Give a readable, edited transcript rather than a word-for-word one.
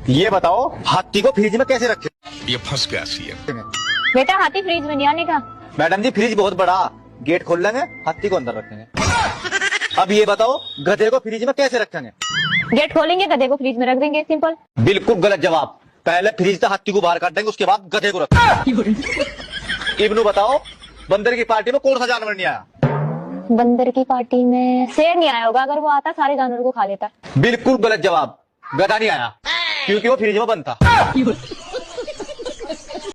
ये बताओ हाथी को फ्रिज में कैसे रखे? ये फंस गया सीएम। बेटा हाथी फ्रिज में नहीं आने का। मैडम जी फ्रिज बहुत बड़ा, गेट खोल लेंगे, हाथी को अंदर रखेंगे। अब ये बताओ गधे को फ्रिज में कैसे रखेंगे? गेट खोलेंगे, गधे को फ्रिज में रख देंगे, सिंपल। बिल्कुल गलत जवाब। पहले फ्रिज से हाथी को बाहर काट देंगे, उसके बाद गधे को रखेंगे। इब्नू बताओ बंदर की पार्टी में कौन सा जानवर नहीं आया? बंदर की पार्टी में शेर नहीं आया होगा, अगर वो आता सारे जानवरों को खा लेता। बिल्कुल गलत जवाब। गधा नहीं आया क्योंकि वो फ्रिज में बंद था।